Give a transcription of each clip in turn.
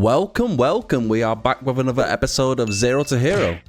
Welcome. We are back with another episode of Zero to Hero,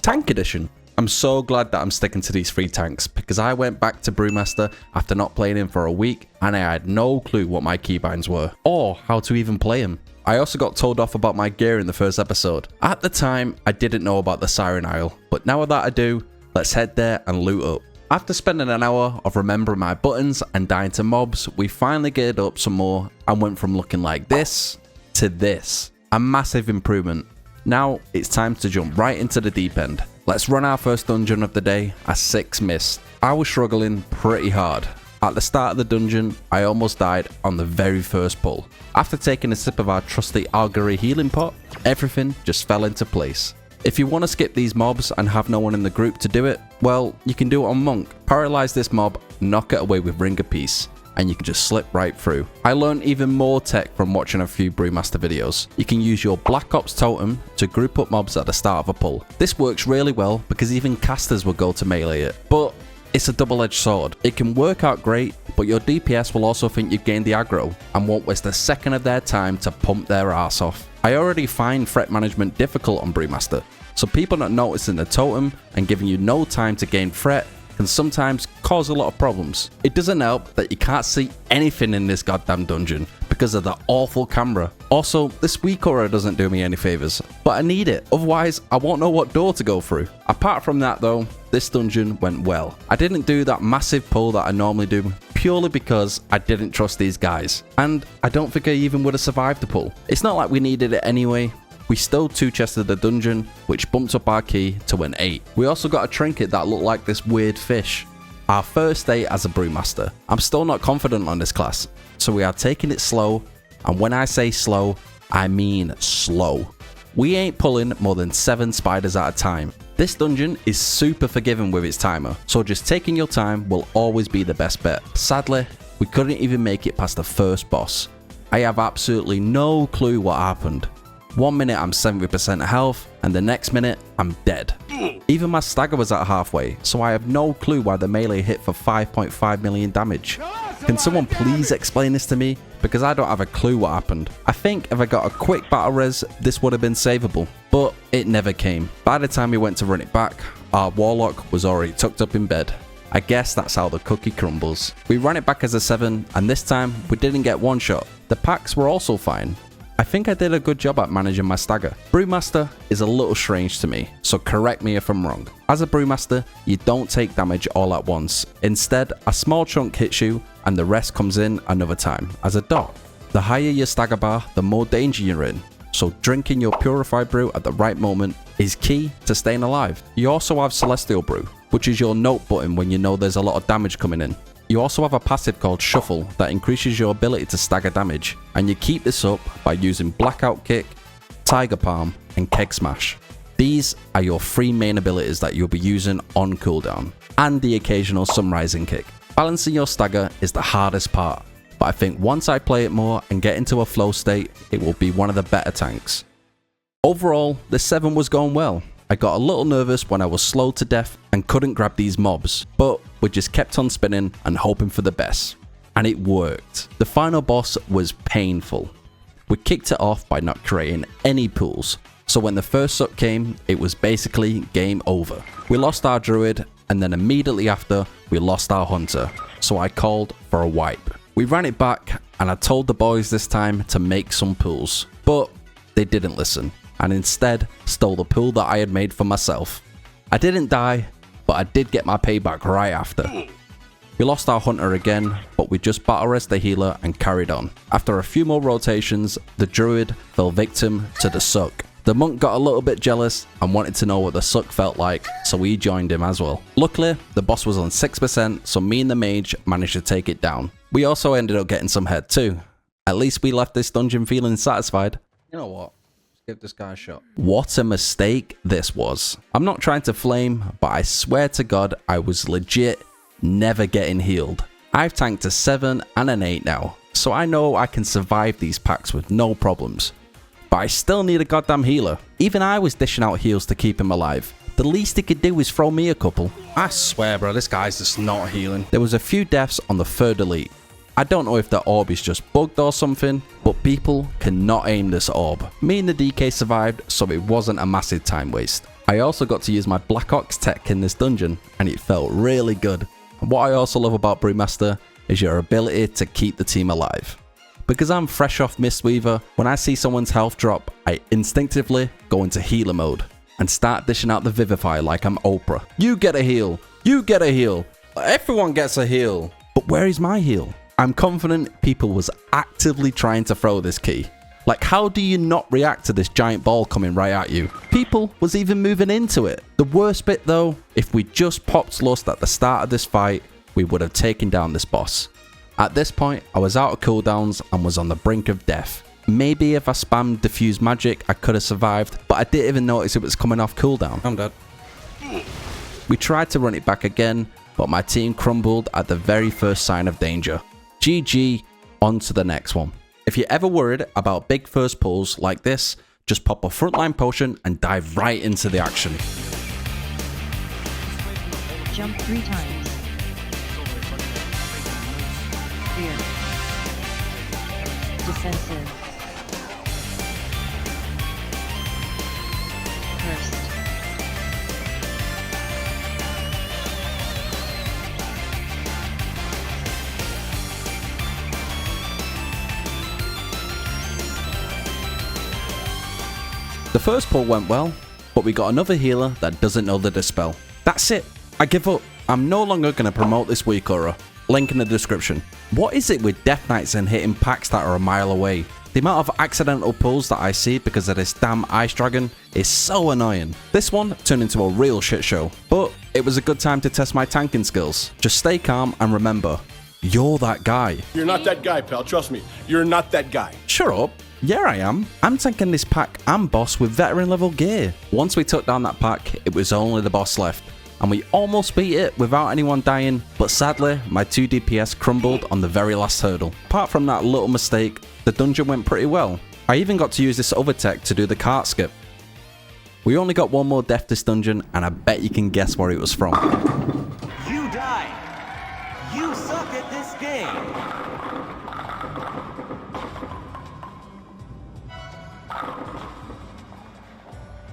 Tank Edition. I'm so glad that I'm sticking to these 3 tanks because I went back to Brewmaster after not playing him for a week and I had no clue what my keybinds were or how to even play him. I also got told off about my gear in the first episode. At the time, I didn't know about the Siren Isle, but now that I do, let's head there and loot up. After spending an hour of remembering my buttons and dying to mobs, we finally geared up some more and went from looking like this to this. A massive improvement. Now it's time to jump right into the deep end. Let's run our first dungeon of the day, a 6 mist. I was struggling pretty hard. At the start of the dungeon, I almost died on the very first pull. After taking a sip of our trusty Ara-Kara healing pot, everything just fell into place. If you want to skip these mobs and have no one in the group to do it, well, you can do it on Monk. Paralyze this mob, knock it away with Ring of Peace, and you can just slip right through. I learned even more tech from watching a few Brewmaster videos. You can use your Black Ops totem to group up mobs at the start of a pull. This works really well because even casters will go to melee it, but it's a double-edged sword. It can work out great, but your DPS will also think you've gained the aggro and won't waste a second of their time to pump their ass off. I already find threat management difficult on Brewmaster, so people not noticing the totem and giving you no time to gain threat can sometimes cause a lot of problems. It doesn't help that you can't see anything in this goddamn dungeon because of the awful camera. Also, this weak aura doesn't do me any favors, but I need it, otherwise I won't know what door to go through. Apart from that though, this dungeon went well. I didn't do that massive pull that I normally do, purely because I didn't trust these guys, and I don't think I even would have survived the pull. It's not like we needed it anyway. We still 2-chested the dungeon, which bumped up our key to an 8. We also got a trinket that looked like this weird fish. Our first day as a Brewmaster. I'm still not confident on this class, so we are taking it slow, and when I say slow, I mean slow. We ain't pulling more than 7 spiders at a time. This dungeon is super forgiving with its timer, so just taking your time will always be the best bet. Sadly, we couldn't even make it past the first boss. I have absolutely no clue what happened. 1 minute I'm 70% health, and the next minute I'm dead. Even my stagger was at halfway, so I have no clue why the melee hit for 5.5 million damage. Can someone please explain this to me? Because I don't have a clue what happened. I think if I got a quick battle res, this would have been savable, but it never came. By the time we went to run it back, our warlock was already tucked up in bed. I guess that's how the cookie crumbles. We ran it back as a 7, and this time we didn't get one shot. The packs were also fine. I think I did a good job at managing my stagger. Brewmaster is a little strange to me, so correct me if I'm wrong. As a Brewmaster, you don't take damage all at once. Instead, a small chunk hits you and the rest comes in another time, as a dot. The higher your stagger bar, the more danger you're in. So drinking your purified brew at the right moment is key to staying alive. You also have Celestial Brew, which is your note button when you know there's a lot of damage coming in. You also have a passive called Shuffle that increases your ability to stagger damage, and you keep this up by using Blackout Kick, Tiger Palm, and Keg Smash. These are your 3 main abilities that you'll be using on cooldown, and the occasional Sunrising Kick. Balancing your stagger is the hardest part, but I think once I play it more and get into a flow state, it will be one of the better tanks. Overall, the 7 was going well. I got a little nervous when I was slowed to death and couldn't grab these mobs, but we just kept on spinning and hoping for the best. And it worked. The final boss was painful. We kicked it off by not creating any pools, so when the first suck came, it was basically game over. We lost our druid, and then immediately after, we lost our hunter, so I called for a wipe. We ran it back, and I told the boys this time to make some pools, but they didn't listen, and instead stole the pool that I had made for myself. I didn't die, but I did get my payback right after. We lost our hunter again, but we just battle res the healer and carried on. After a few more rotations, the druid fell victim to the suck. The monk got a little bit jealous and wanted to know what the suck felt like, so he joined him as well. Luckily, the boss was on 6%, so me and the mage managed to take it down. We also ended up getting some head too. At least we left this dungeon feeling satisfied. You know what? Give this guy a shot. What a mistake this was. I'm not trying to flame, but I swear to God, I was legit never getting healed. I've tanked a 7 and an 8 now, so I know I can survive these packs with no problems. But I still need a goddamn healer. Even I was dishing out heals to keep him alive. The least he could do is throw me a couple. I swear bro, this guy's just not healing. There was a few deaths on the 3rd elite. I don't know if the orb is just bugged or something, but people cannot aim this orb. Me and the DK survived, so it wasn't a massive time waste. I also got to use my Black Ox tech in this dungeon, and it felt really good. What I also love about Brewmaster is your ability to keep the team alive. Because I'm fresh off Mistweaver, when I see someone's health drop, I instinctively go into healer mode and start dishing out the Vivify like I'm Oprah. You get a heal, you get a heal, everyone gets a heal. But where is my heal? I'm confident people was actively trying to throw this key. Like, how do you not react to this giant ball coming right at you? People was even moving into it. The worst bit though, if we just popped Lust at the start of this fight, we would have taken down this boss. At this point, I was out of cooldowns and was on the brink of death. Maybe if I spammed diffuse magic, I could have survived, but I didn't even notice it was coming off cooldown. I'm dead. We tried to run it back again, but my team crumbled at the very first sign of danger. GG, on to the next one. If you're ever worried about big first pulls like this, just pop a frontline potion and dive right into the action. Jump 3 times. Fear. Defensive. Burst. The first pull went well, but we got another healer that doesn't know the dispel. That's it. I give up. I'm no longer going to promote this week, Aura. Link in the description. What is it with Death Knights and hitting packs that are a mile away? The amount of accidental pulls that I see because of this damn Ice Dragon is so annoying. This one turned into a real shit show, but it was a good time to test my tanking skills. Just stay calm and remember, you're that guy. You're not that guy, pal. Trust me. You're not that guy. Shut up. Yeah, I am. I'm tanking this pack and boss with veteran level gear. Once we took down that pack, it was only the boss left, and we almost beat it without anyone dying, but sadly, my 2 DPS crumbled on the very last hurdle. Apart from that little mistake, the dungeon went pretty well. I even got to use this other tech to do the cart skip. We only got one more death this dungeon, and I bet you can guess where it was from. You died. You suck at this game.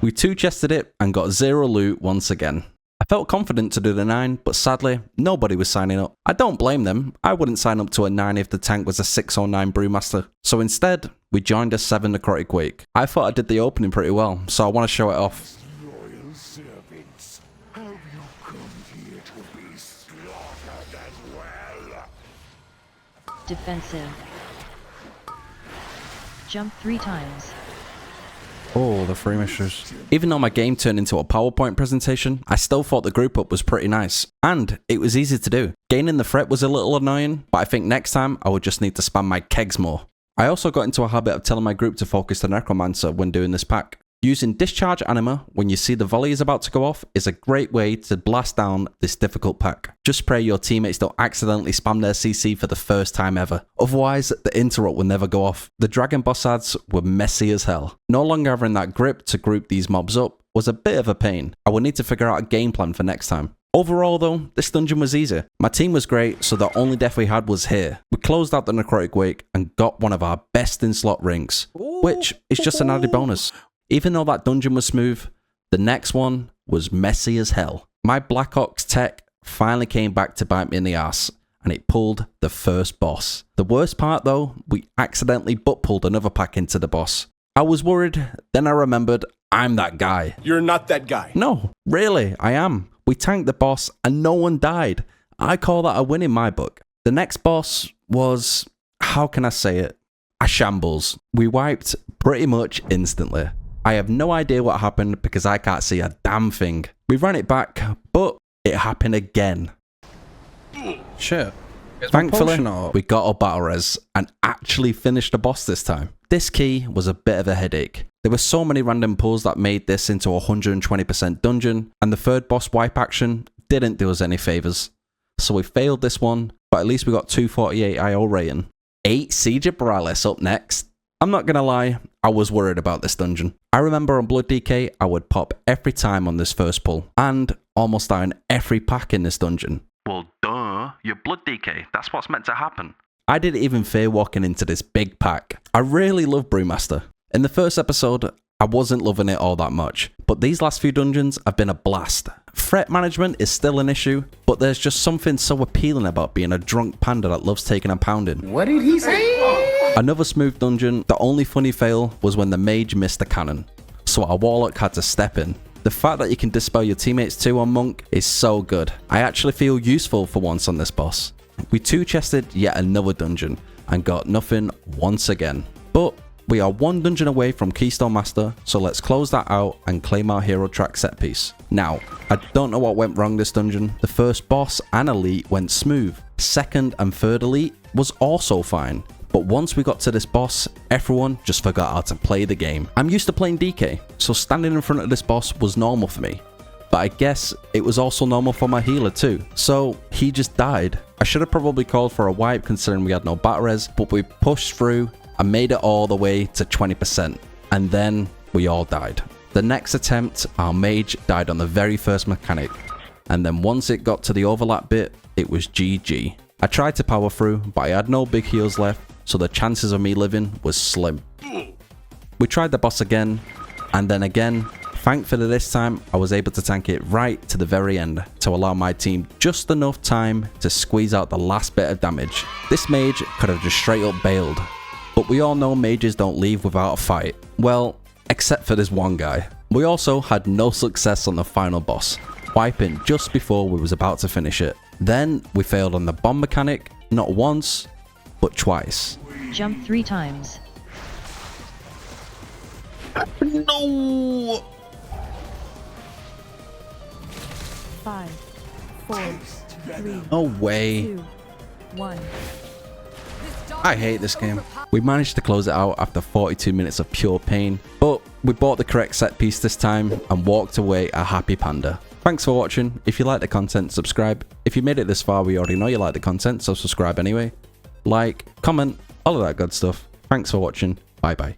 We 2-chested it and got 0 loot once again. I felt confident to do the 9, but sadly, nobody was signing up. I don't blame them. I wouldn't sign up to a 9 if the tank was a 6 or 9 Brewmaster. So instead, we joined a 7 Necrotic Wake. I thought I did the opening pretty well, so I want to show it off. Loyal servants, have you come here to be slaughtered as well? Defensive. Jump 3 times. Oh, the free missions. Even though my game turned into a PowerPoint presentation, I still thought the group up was pretty nice. And it was easy to do. Gaining the threat was a little annoying, but I think next time I would just need to spam my kegs more. I also got into a habit of telling my group to focus the Necromancer when doing this pack. Using Discharge Anima when you see the volley is about to go off is a great way to blast down this difficult pack. Just pray your teammates don't accidentally spam their CC for the first time ever. Otherwise, the interrupt will never go off. The Dragon boss ads were messy as hell. No longer having that grip to group these mobs up was a bit of a pain. I will need to figure out a game plan for next time. Overall though, this dungeon was easy. My team was great, so the only death we had was here. We closed out the Necrotic Wake and got one of our best in slot rings, which is just an added bonus. Even though that dungeon was smooth, the next one was messy as hell. My Black Ox tech finally came back to bite me in the ass, and it pulled the first boss. The worst part though, we accidentally butt pulled another pack into the boss. I was worried, then I remembered I'm that guy. You're not that guy. No, really, I am. We tanked the boss and no one died. I call that a win in my book. The next boss was, how can I say it? A shambles. We wiped pretty much instantly. I have no idea what happened because I can't see a damn thing. We ran it back, but it happened again. Shit. Thankfully, we got our battle res and actually finished the boss this time. This key was a bit of a headache. There were so many random pulls that made this into a 120% dungeon, and the third boss wipe action didn't do us any favours. So we failed this one, but at least we got 248 IO rating. 8 Siege of Boralus up next. I'm not gonna lie, I was worried about this dungeon. I remember on Blood DK, I would pop every time on this first pull, and almost die in every pack in this dungeon. Well, duh, you're Blood DK, that's what's meant to happen. I didn't even fear walking into this big pack. I really love Brewmaster. In the first episode, I wasn't loving it all that much, but these last few dungeons have been a blast. Threat management is still an issue, but there's just something so appealing about being a drunk panda that loves taking a pounding. What did he say? Another smooth dungeon, the only funny fail was when the mage missed the cannon, so our warlock had to step in. The fact that you can dispel your teammates too on monk is so good. I actually feel useful for once on this boss. We two-chested yet another dungeon and got nothing once again, but we are one dungeon away from Keystone Master, so let's close that out and claim our hero track set piece. Now, I don't know what went wrong this dungeon. The first boss and elite went smooth. Second and third elite was also fine. But once we got to this boss, everyone just forgot how to play the game. I'm used to playing DK, so standing in front of this boss was normal for me. But I guess it was also normal for my healer too. So he just died. I should have probably called for a wipe considering we had no battle res, but we pushed through and made it all the way to 20%, and then we all died. The next attempt, our mage died on the very first mechanic, and then once it got to the overlap bit, it was GG. I tried to power through, but I had no big heals left, so the chances of me living was slim. We tried the boss again, and then again. Thankfully this time, I was able to tank it right to the very end to allow my team just enough time to squeeze out the last bit of damage. This mage could have just straight up bailed. But we all know mages don't leave without a fight. Well, except for this one guy. We also had no success on the final boss, wiping just before we was about to finish it. Then we failed on the bomb mechanic, not once, but twice. Jump 3 times. No! 5, 4, 3, No way. 2, 1. I hate this game. We managed to close it out after 42 minutes of pure pain, but we bought the correct set piece this time and walked away a happy panda. Thanks for watching. If you like the content, subscribe. If you made it this far, we already know you like the content, so subscribe anyway. Like, comment, all of that good stuff. Thanks for watching. Bye bye.